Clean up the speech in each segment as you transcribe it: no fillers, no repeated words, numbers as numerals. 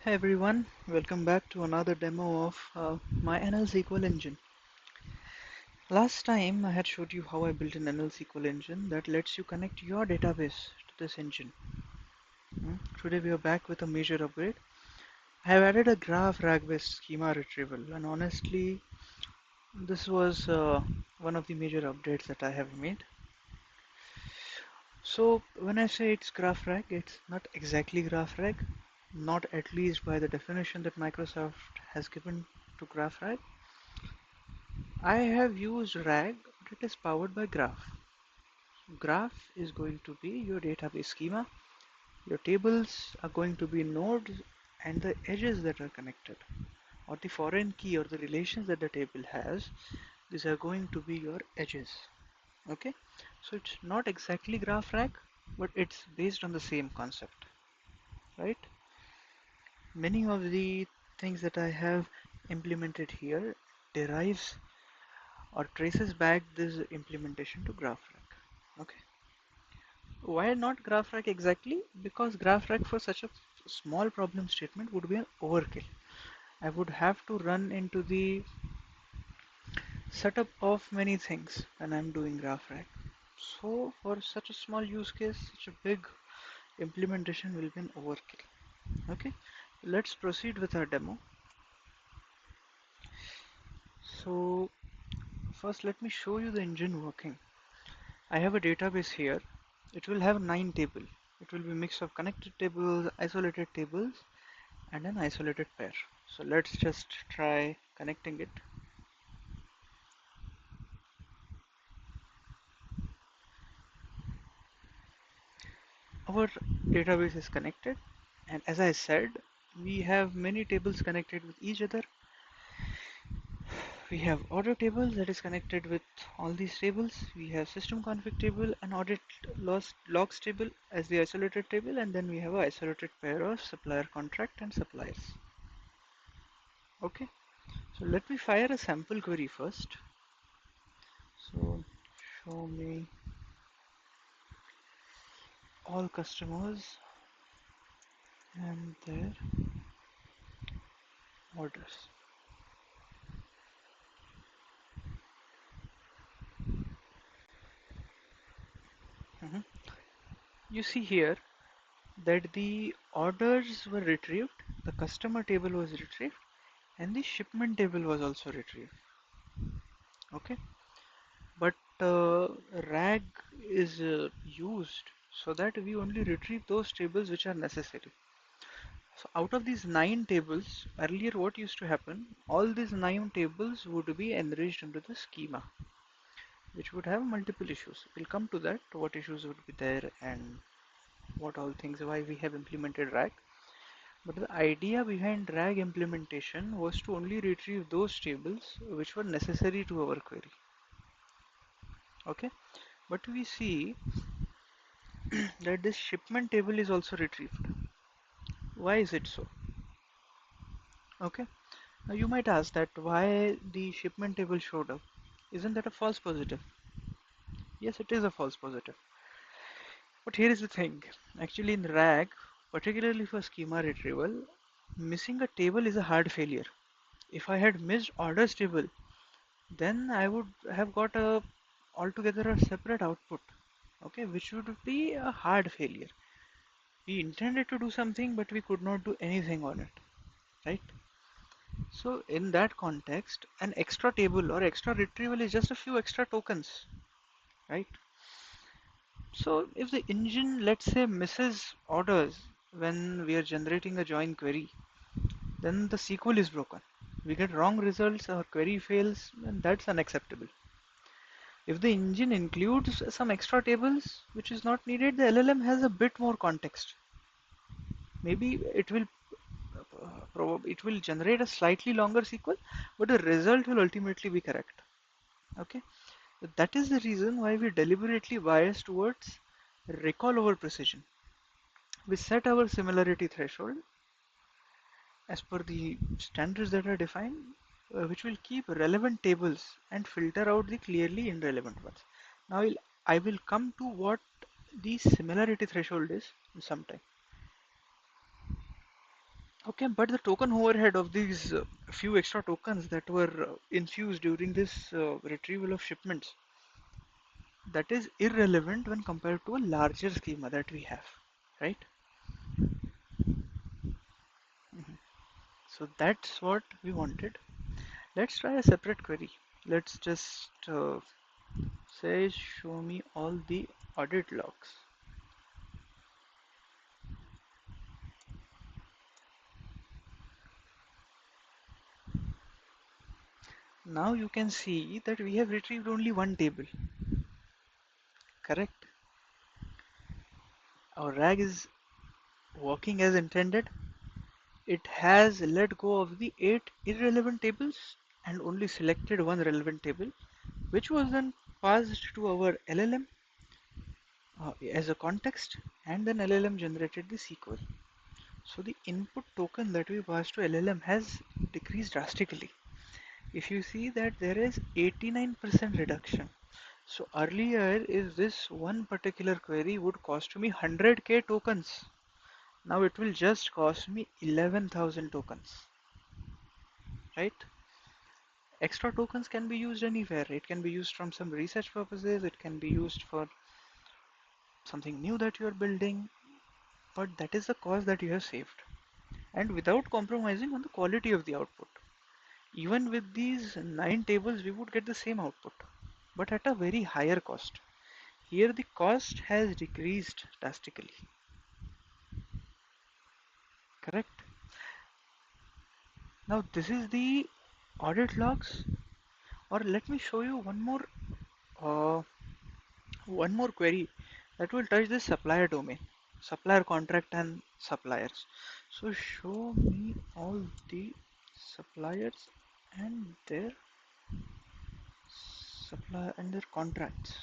Hi everyone, welcome back to another demo of my NL-SQL engine. Last time I had showed you how I built an NL-SQL engine that lets you connect your database to this engine. Today we are back with a major upgrade. I have added a GraphRAG-based schema retrieval, and honestly this was one of the major updates that I have made. So when I say it's GraphRAG, it's not exactly GraphRAG, not at least by the definition that Microsoft has given to GraphRAG. I have used RAG, but it is powered by Graph. Graph is going to be your database schema. Your tables are going to be nodes and the edges that are connected, or the foreign key or the relations that the table has. These are going to be your edges. Okay, so it's not exactly GraphRAG, but it's based on the same concept, right? Many of the things that I have implemented here derives or traces back this implementation to GraphRAG. Okay. Why not GraphRAG exactly? Because GraphRAG for such a small problem statement would be an overkill. I would have to run into the setup of many things when I'm doing GraphRAG. So for such a small use case, such a big implementation will be an overkill. Okay, let's proceed with our demo. So first let me show you the engine working. I have a database here. It will have 9 tables. It will be a mix of connected tables, isolated tables, and an isolated pair. So let's just try connecting it. Our database is connected, and as I said, we have many tables connected with each other. We have order table that is connected with all these tables. We have system config table and audit logs table as the isolated table, and then we have an isolated pair of supplier contract and suppliers. Okay, so let me fire a sample query first. So show me all customers and their orders. Mhm. You see here that the orders were retrieved, the customer table was retrieved, and the shipment table was also retrieved. Okay, but RAG is used so that we only retrieve those tables which are necessary. So out of these 9 tables, earlier what used to happen, all these 9 tables would be enriched into the schema, which would have multiple issues. We'll come to that, what issues would be there and what all things, why we have implemented RAG. But the idea behind RAG implementation was to only retrieve those tables which were necessary to our query. Okay, but we see that this shipment table is also retrieved. Why is it so? Okay, now you might ask that why the shipment table showed up. Isn't that a false positive? Yes, it is a false positive. But here is the thing. Actually in RAG, particularly for schema retrieval, missing a table is a hard failure. If I had missed orders table, then I would have got a altogether a separate output, okay, which would be a hard failure. We intended to do something, but we could not do anything on it, right? So in that context, an extra table or extra retrieval is just a few extra tokens, right? So if the engine, let's say, misses orders when we are generating a join query, then the SQL is broken. We get wrong results, our query fails, and that's unacceptable. If the engine includes some extra tables which is not needed, the LLM has a bit more context. Maybe it will generate a slightly longer SQL, but the result will ultimately be correct. Okay, that is the reason why we deliberately bias towards recall over precision. We set our similarity threshold as per the standards that are defined, which will keep relevant tables and filter out the clearly irrelevant ones. Now I will come to what the similarity threshold is sometime. Okay, but the token overhead of these few extra tokens that were infused during this retrieval of shipments, that is irrelevant when compared to a larger schema that we have, right? So that's what we wanted. Let's try a separate query. Let's just say show me all the audit logs. Now you can see that we have retrieved only one table, correct? Our RAG is working as intended. It has let go of the 8 irrelevant tables and only selected one relevant table, which was then passed to our LLM as a context, and then LLM generated the SQL. So the input token that we passed to LLM has decreased drastically. If you see that there is 89% reduction. So earlier, if this one particular query would cost me 100k tokens, now it will just cost me 11,000 tokens, right? Extra tokens can be used anywhere. It can be used from some research purposes, it can be used for something new that you are building, but that is the cost that you have saved, and without compromising on the quality of the output. Even with these 9 tables, we would get the same output, but at a very higher cost. Here the cost has decreased drastically, correct? Now this is the audit logs, or let me show you uh, one more query that will touch the supplier domain, supplier contract and suppliers. So show me all the suppliers and their supplier and their contracts.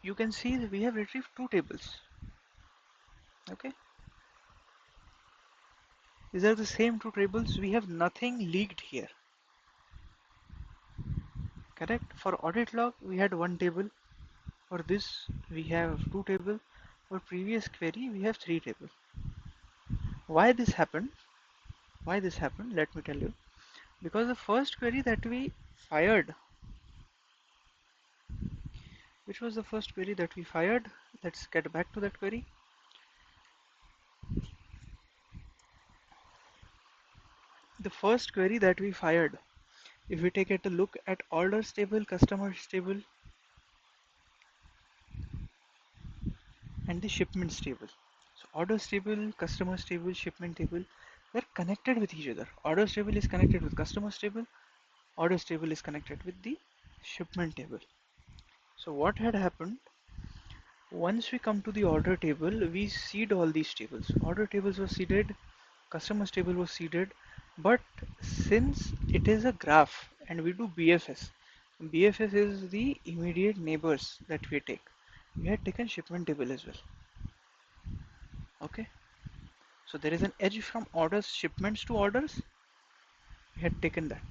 You can see that we have retrieved two tables. Okay, these are the same two tables. We have nothing leaked here. Correct. For audit log, we had one table. For this, we have two tables. For previous query, we have three tables. Why this happened? Why this happened? Let me tell you. Because the first query that we fired, which was the first query that we fired? Let's get back to that query. The first query that we fired, if we take a look at orders table, customers table, and the shipments table. So orders table, customers table, shipment table, they're connected with each other. Orders table is connected with customers table, orders table is connected with the shipment table. So what had happened, once we come to the order table, we seed all these tables. Order tables were seeded, customers table was seeded, but since it is a graph and we do BFS, BFS is the immediate neighbors that we take. We had taken shipment table as well. Okay, so there is an edge from orders, shipments to orders. We had taken that,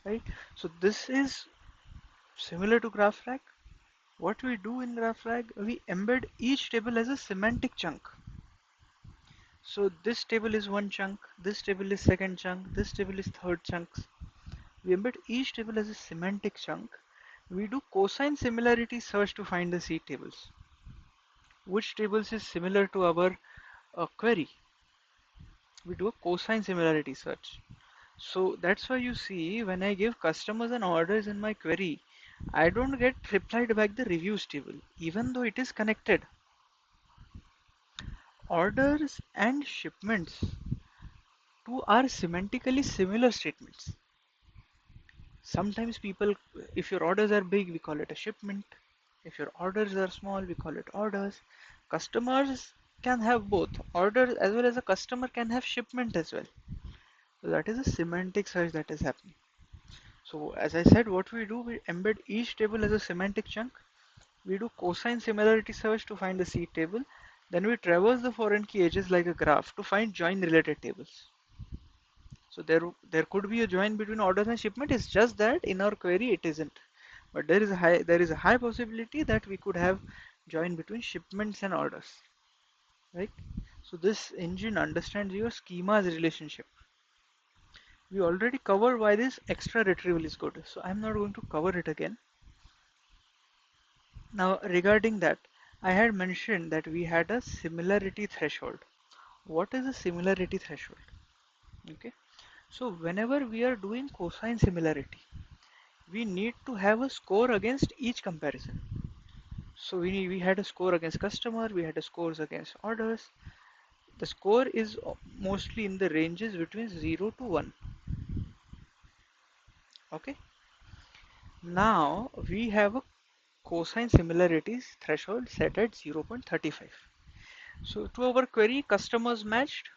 right? So this is similar to GraphRag. What we do in GraphRag, we embed each table as a semantic chunk. So this table is one chunk, this table is second chunk, this table is third chunks. We embed each table as a semantic chunk. We do cosine similarity search to find the seed tables. Which tables is similar to our query? We do a cosine similarity search. So that's why you see when I give customers and orders in my query, I don't get replied back the reviews table, even though it is connected. Orders and shipments two are semantically similar statements. Sometimes people, if your orders are big, we call it a shipment. If your orders are small, we call it orders. Customers can have both orders as well as a customer can have shipment as well. So that is a semantic search that is happening. So as I said, what we do, we embed each table as a semantic chunk. We do cosine similarity search to find the seed table. Then we traverse the foreign key edges like a graph to find join related tables. So there could be a join between orders and shipment. It's just that in our query it isn't. but there is a high possibility that we could have joined between shipments and orders, right? So this engine understands your schema's relationship. We already covered why this extra retrieval is good, so I'm not going to cover it again. Now regarding that, I had mentioned that we had a similarity threshold. What is a similarity threshold? Okay, so whenever we are doing cosine similarity, we need to have a score against each comparison. So we had a score against customer, we had a scores against orders. The score is mostly in the ranges between 0 to 1. Okay, now we have a cosine similarities threshold set at 0.35. So to our query, customers matched,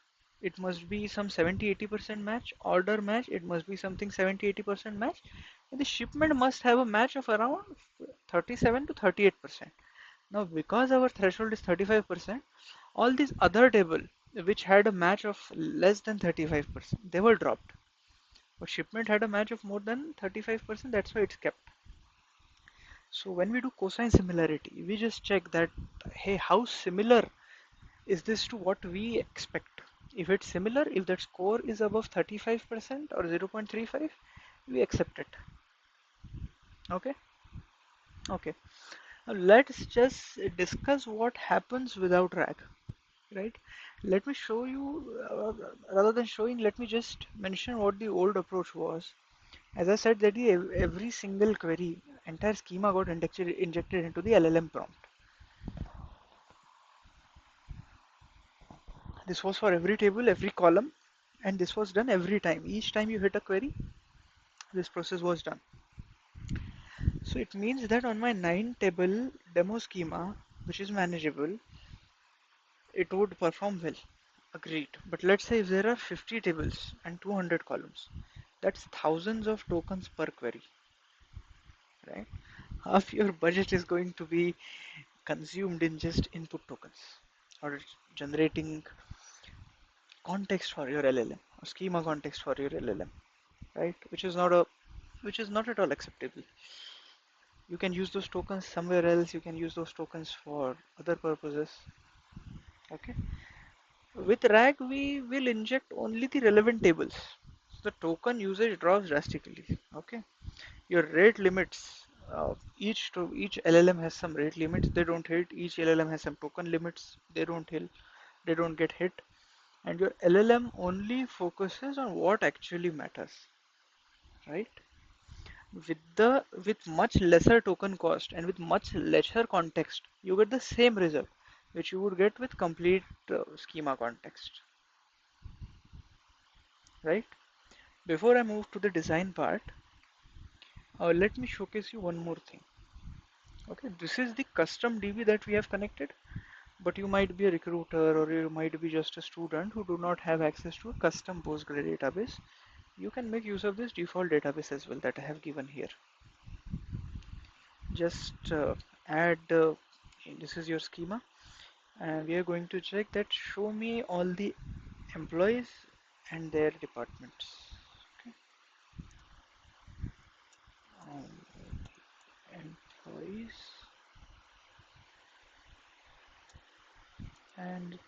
it must be some 70-80% match. Order match, it must be something 70-80% match. And the shipment must have a match of around 37 to 38%. Now because our threshold is 35%, all these other table which had a match of less than 35%, they were dropped. But shipment had a match of more than 35%, that's why it's kept. So when we do cosine similarity, we just check that, hey, how similar is this to what we expect? If it's similar, if that score is above 35% or 0.35, we accept it. Okay, okay. Now let's just discuss what happens without RAG, right? Let me show you, rather than showing, let me just mention what the old approach was. As I said that every single query, entire schema got injected into the LLM prompt. This was for every table, every column, and this was done every time. Each time you hit a query, this process was done. So it means that on my 9 table demo schema, which is manageable, it would perform well. Agreed. But let's say if there are 50 tables and 200 columns, that's thousands of tokens per query, right? Half your budget is going to be consumed in just input tokens or generating context for your LLM or schema context for your LLM, right? Which is not at all acceptable. You can use those tokens somewhere else. You can use those tokens for other purposes. Okay. With RAG, we will inject only the relevant tables. So the token usage drops drastically. Okay. Your rate limits. Each LLM has some rate limits. They don't hit. Each LLM has some token limits. They don't hit. They don't get hit. And your LLM only focuses on what actually matters, right? With much lesser token cost and with much lesser context, you get the same result which you would get with complete schema context, right? Before I move to the design part, let me showcase you one more thing. Okay, this is the custom DB that we have connected, but you might be a recruiter or you might be just a student who do not have access to a custom Postgre database. You can make use of this default database as well that I have given here. Just add this is your schema, and we are going to check that show me all the employees and their departments. Okay. Employees and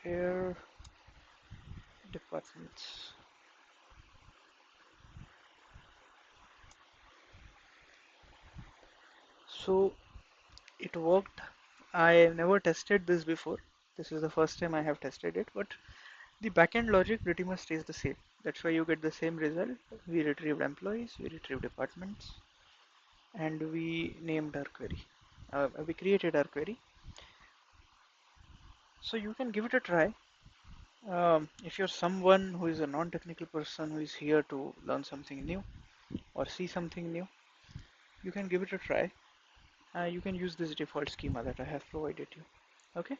their departments. So it worked. I never tested this before. This is the first time I have tested it, but the backend logic pretty much stays the same. That's why you get the same result. We retrieved employees, we retrieved departments, and we named our query. We created our query. So you can give it a try. If you're someone who is a non-technical person who is here to learn something new or see something new, you can give it a try. You can use this default schema that I have provided you. Okay.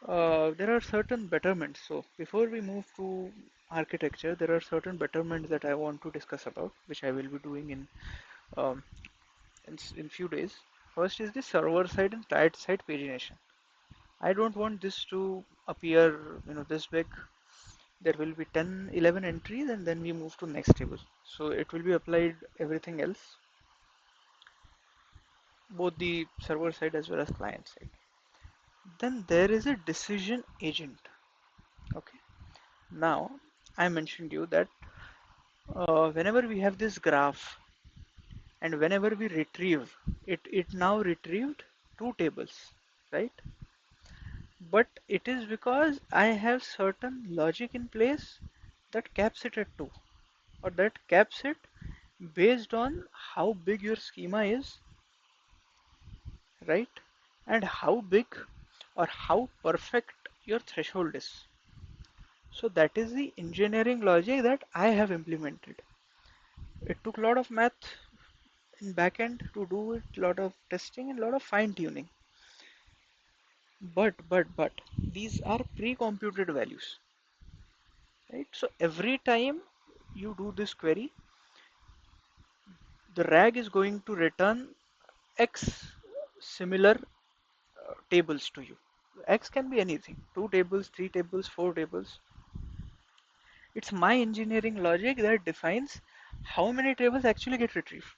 There are certain betterments. So before we move to architecture, there are certain betterments that I want to discuss about, which I will be doing um, in few days. First is the server side and client side pagination. I don't want this to appear, this big. There will be 10, 11 entries, and then we move to next table. So it will be applied everything else. both the server side as well as client side. Then there is a decision agent. Okay. Now I mentioned you that whenever we have this graph and whenever we retrieve it now retrieved two tables, right? But it is because I have certain logic in place that caps it at 2, or that caps it based on how big your schema is, right? And how big or how perfect your threshold is. So that is the engineering logic that I have implemented. It took a lot of math in backend to do it, a lot of testing and a lot of fine tuning. But these are pre-computed values, right? So every time you do this query, the RAG is going to return X similar tables to you. X can be anything, 2 tables, 3 tables, 4 tables. It's my engineering logic that defines how many tables actually get retrieved.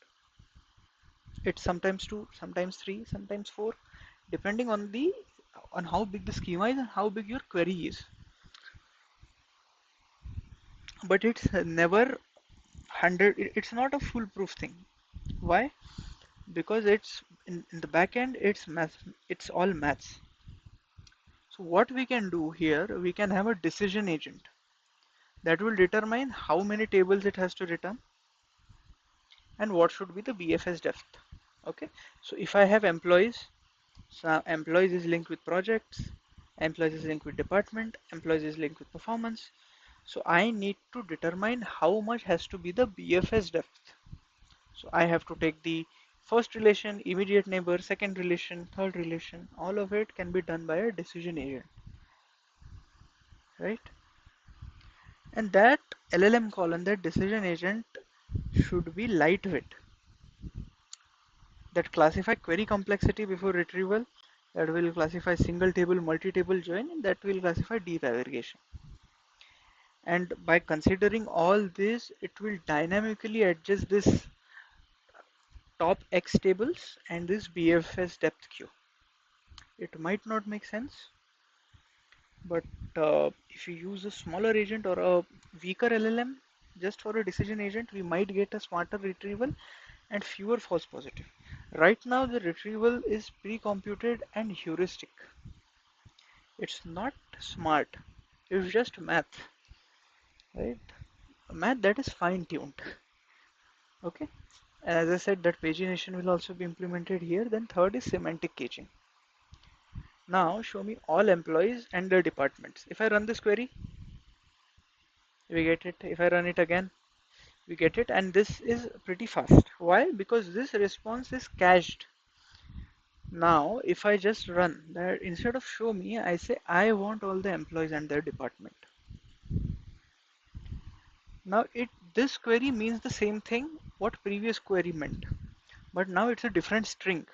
It's sometimes 2, sometimes 3, sometimes 4, depending on how big the schema is and how big your query is. But it's never 100. It's not a foolproof thing. Why? Because in the back end, it's math. It's all maths. So what we can do here, we can have a decision agent that will determine how many tables it has to return and what should be the BFS depth. Okay. So if I have employees, so employees is linked with projects, employees is linked with department, employees is linked with performance. So I need to determine how much has to be the BFS depth. So I have to take the first relation, immediate neighbor, second relation, third relation. All of it can be done by a decision agent, right? And that LLM column, that decision agent should be lightweight. That classify query complexity before retrieval, that will classify single table, multi-table join, and that will classify deep aggregation. And by considering all this, it will dynamically adjust this top X tables and this BFS depth queue. It might not make sense, but if you use a smaller agent or a weaker LLM just for a decision agent, we might get a smarter retrieval and fewer false positive. Right now, the retrieval is pre-computed and heuristic. It's not smart. It's just math, right? Math that is fine-tuned. Okay. And as I said, that pagination will also be implemented here. Then third is semantic caching. Now show me all employees and their departments. If I run this query, we get it. If I run it again, we get it. And this is pretty fast. Why? Because this response is cached. Now, if I just run that, instead of show me, I say I want all the employees and their department. Now, this query means the same thing what previous query meant, but now it's a different string.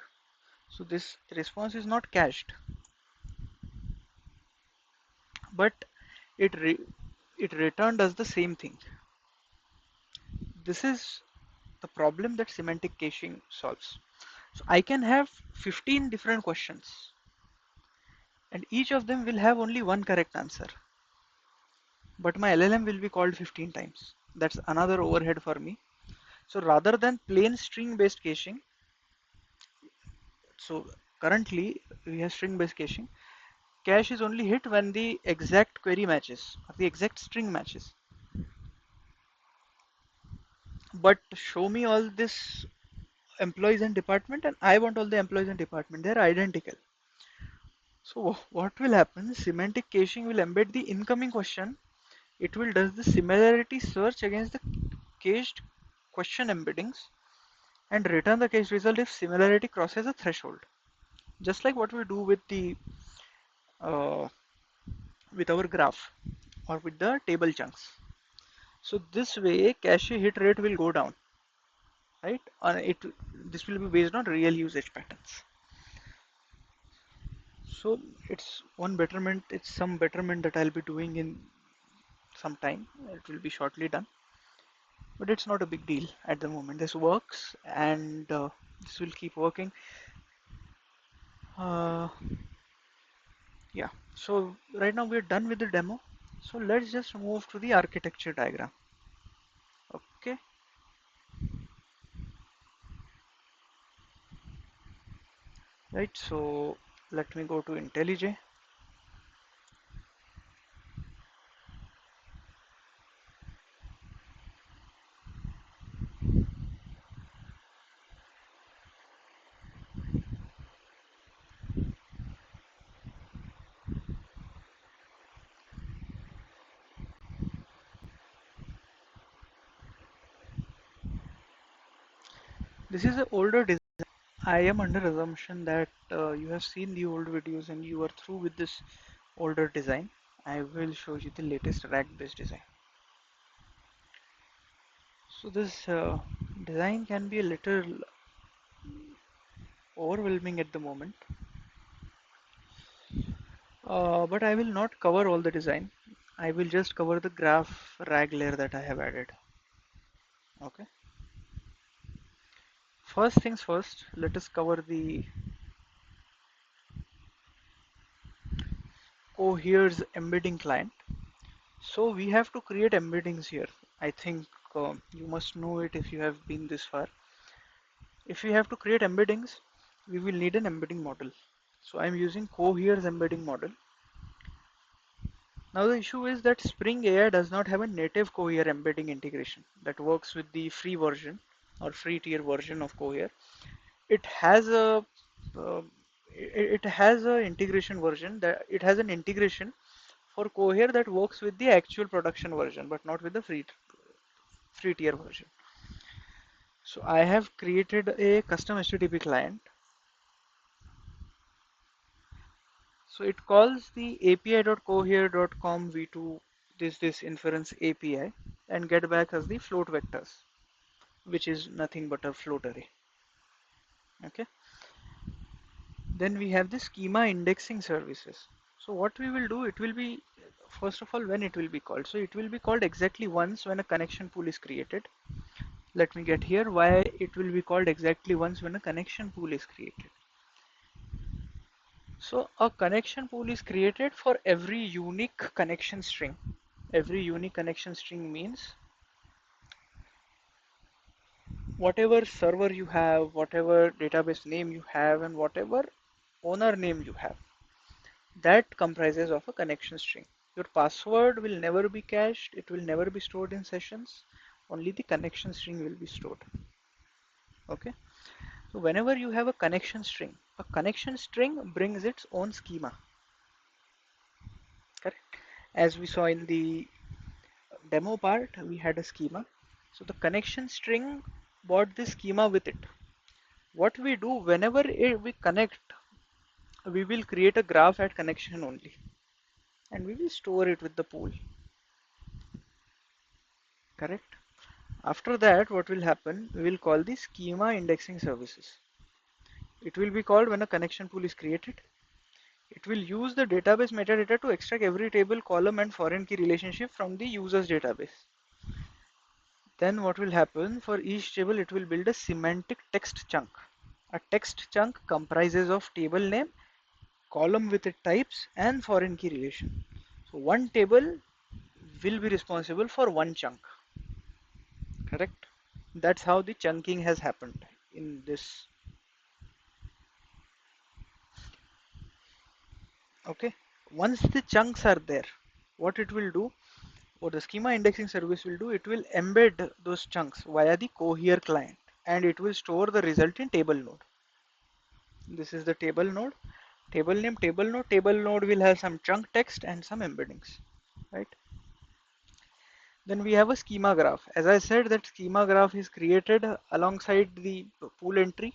So this response is not cached, but it re it returned as the same thing. This is the problem that semantic caching solves. So I can have 15 different questions, and each of them will have only one correct answer. But my LLM will be called 15 times. That's another overhead for me. So rather than plain string based caching, so currently we have string based caching. Cache is only hit when the exact query matches or the exact string matches. But show me all this employees and department, and I want all the employees and department. They're identical. So what will happen? Semantic caching will embed the incoming question. It will does the similarity search against the cached question embeddings and return the cached result if similarity crosses a threshold. Just like what we do uh, with our graph or with the table chunks. So this way cache hit rate will go down, right? This will be based on real usage patterns. So it's one betterment, it's some betterment that I'll be doing in some time. It will be shortly done, but it's not a big deal at the moment. This works, and This will keep working. Uh, yeah, so right now we're done with the demo. So let's just move to the architecture diagram. Okay, right, so let me go to IntelliJ. This is an older design. I am under assumption that you have seen the old videos and you are through with this older design. I will show you the latest RAG-based design. So this design can be a little overwhelming at the moment, but I will not cover all the design. I will just cover the graph rag layer that I have added. Okay. First things first, let us cover the Cohere's embedding client. So we have to create embeddings here. I think you must know it if you have been this far. If we have to create embeddings, we will need an embedding model. So I'm using Cohere's embedding model. Now the issue is that Spring AI does not have a native Cohere embedding integration that works with the free version or free tier version of Cohere. It has a uh, it has a integration version that it has an integration for Cohere that works with the actual production version, but not with the free tier version. So I have created a custom HTTP client. So it calls the api.cohere.com v2 this inference API and get back as the float vectors, which is nothing but a float array. Okay. Then we have the schema indexing services. So what we will do, it will be first of all when it will be called. So it will be called exactly once when a connection pool is created. Let me get here why it will be called exactly once when a connection pool is created. So a connection pool is created for every unique connection string. Every unique connection string means whatever server you have, whatever database name you have, and whatever owner name you have, that comprises of a connection string. Your password will never be cached, it will never be stored in sessions, only the connection string will be stored. Okay, so whenever you have a connection string brings its own schema, correct? As we saw in the demo part, we had a schema. So the connection string brought the schema with it. What we do whenever we connect, we will create a graph at connection only, and we will store it with the pool, correct? After that, what will happen? We will call the schema indexing services. It will be called when a connection pool is created. It will use the database metadata to extract every table, column, and foreign key relationship from the user's database. Then what will happen? For each table, it will build a semantic text chunk. A text chunk comprises of table name, column with its types, and foreign key relation. So one table will be responsible for one chunk, correct? That's how the chunking has happened in this. Okay, once the chunks are there, what it will do, or the schema indexing service will do, it will embed those chunks via the Cohere client, and it will store the result in table node. This is the table node, table name, table node will have some chunk text and some embeddings, right? Then we have a schema graph. As I said, that schema graph is created alongside the pool entry.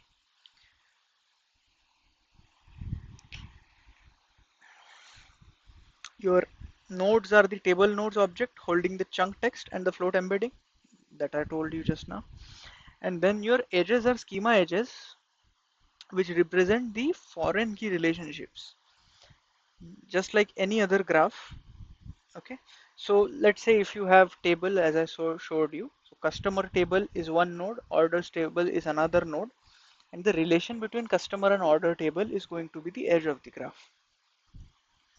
Your nodes are the table nodes object holding the chunk text and the float embedding that I told you just now. And then your edges are schema edges, which represent the foreign key relationships, just like any other graph. Okay, so let's say if you have table as I showed you, so customer table is one node, orders table is another node, and the relation between customer and order table is going to be the edge of the graph.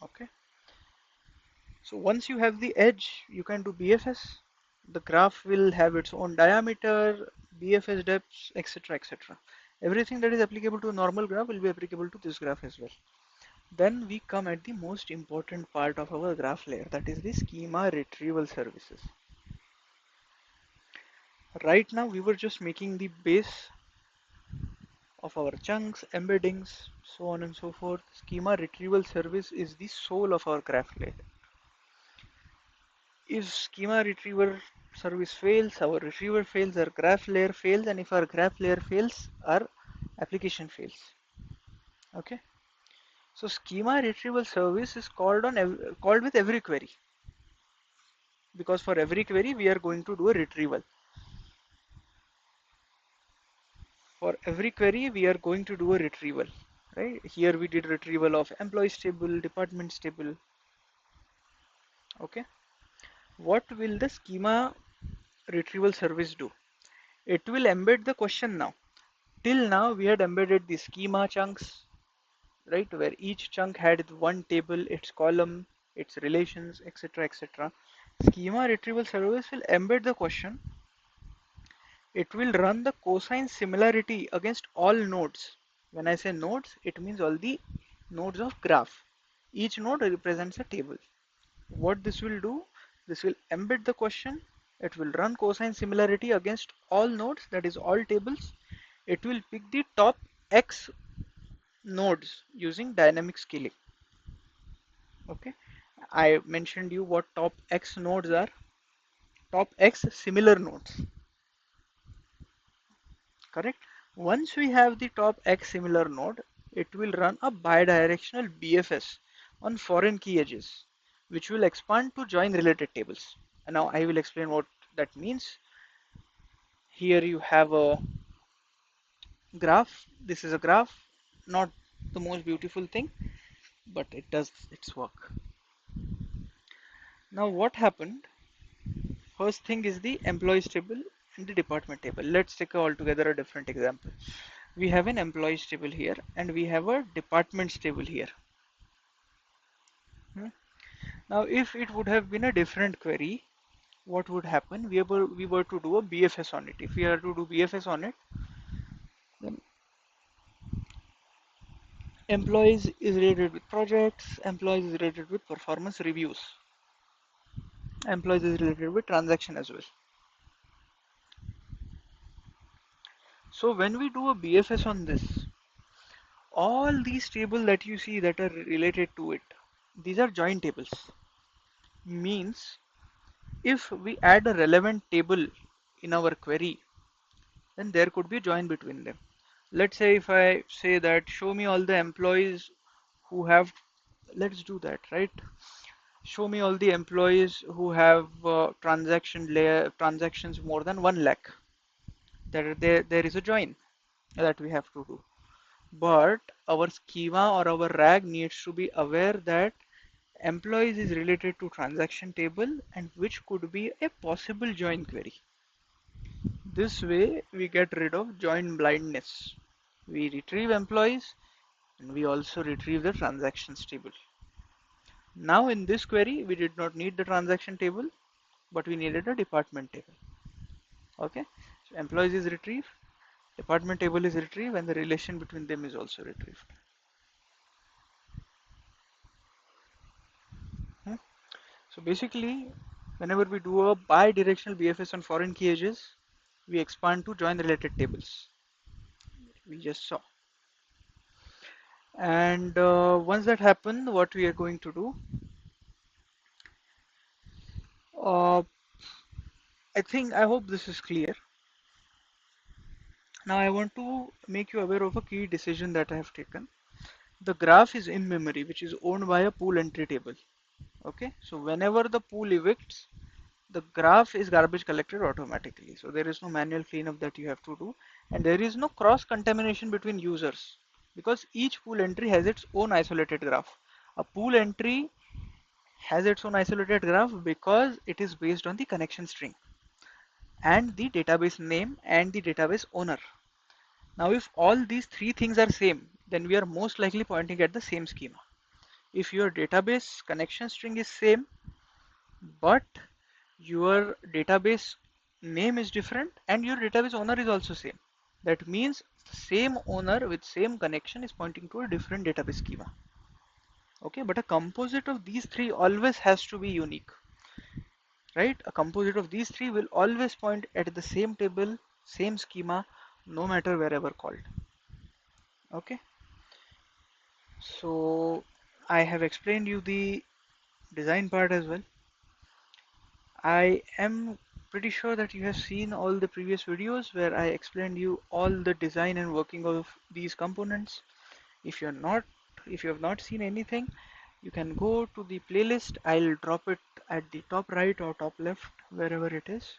Okay, so once you have the edge, you can do BFS. The graph will have its own diameter, BFS depths, etc. etc. Everything that is applicable to a normal graph will be applicable to this graph as well. Then we come at the most important part of our graph layer, that is the schema retrieval services. Right now we were just making the base of our chunks, embeddings, so on and so forth. Schema retrieval service is the soul of our graph layer. If schema retriever service fails, our retriever fails, our graph layer fails, and if our graph layer fails, our application fails. Okay. So schema retrieval service is called with every query, because for every query we are going to do a retrieval. For every query we are going to do a retrieval, right? Here we did retrieval of employees table, departments table. Okay. What will the schema retrieval service do? It will embed the question now. Till now we had embedded the schema chunks, right, where each chunk had one table, its column, its relations, etc. etc. Schema retrieval service will embed the question. It will run the cosine similarity against all nodes. When I say nodes, it means all the nodes of graph. Each node represents a table. What this will do, this will embed the question. It will run cosine similarity against all nodes, that is all tables. It will pick the top X nodes using dynamic scaling. Okay, I mentioned you what top X nodes are. Top X similar nodes, correct? Once we have the top X similar node, it will run a bidirectional BFS on foreign key edges, which will expand to join related tables. And now I will explain what that means. Here you have a graph. This is a graph, not the most beautiful thing, but it does its work. Now what happened? First thing is the employees table and the department table. Let's take altogether a different example. We have an employees table here and we have a departments table here. Hmm. Now if it would have been a different query, what would happen? We were to do a BFS on it. If we are to do BFS on it, then employees is related with projects, employees is related with performance reviews, employees is related with transaction as well. So when we do a BFS on this, all these tables that you see that are related to it, these are join tables. Means if we add a relevant table in our query, then there could be a join between them. Let's say if I say that show me all the employees who have, let's do that, right? Show me all the employees who have transactions more than 1 lakh. There is a join that we have to do. But our schema or our RAG needs to be aware that employees is related to transaction table and which could be a possible join query. This way we get rid of join blindness. We retrieve employees and we also retrieve the transactions table. Now in this query we did not need the transaction table, but we needed a department table. Okay, so employees is retrieved, department table is retrieved, and the relation between them is also retrieved. Hmm? So basically, whenever we do a bi-directional BFS on foreign key edges, we expand to join related tables. We just saw. And once that happens, what we are going to do, uh, I hope this is clear. Now I want to make you aware of a key decision that I have taken. The graph is in memory, which is owned by a pool entry table. Okay, so whenever the pool evicts, the graph is garbage collected automatically. So there is no manual cleanup that you have to do, and there is no cross contamination between users because each pool entry has its own isolated graph. A pool entry has its own isolated graph because it is based on the connection string and the database name and the database owner. Now if all these three things are same, then we are most likely pointing at the same schema. If your database connection string is same, but your database name is different and your database owner is also same, that means the same owner with same connection is pointing to a different database schema. Okay, but a composite of these three always has to be unique, right? A composite of these three will always point at the same table, same schema, no matter wherever called. Okay, so I have explained you the design part as well. I am pretty sure that you have seen all the previous videos where I explained you all the design and working of these components. If you're not, if you have not seen anything, you can go to the playlist. I'll drop it at the top right or top left, wherever it is.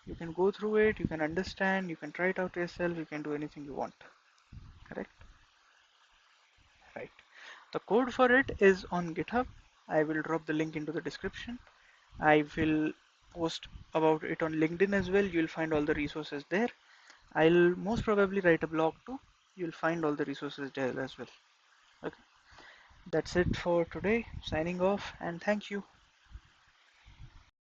You can go through it, you can understand, you can try it out yourself, you can do anything you want. Correct? Right. The code for it is on GitHub. I will drop the link into the description. I will post about it on LinkedIn as well. You'll find all the resources there. I'll most probably write a blog too. You'll find all the resources there as well. Okay. That's it for today. Signing off and thank you.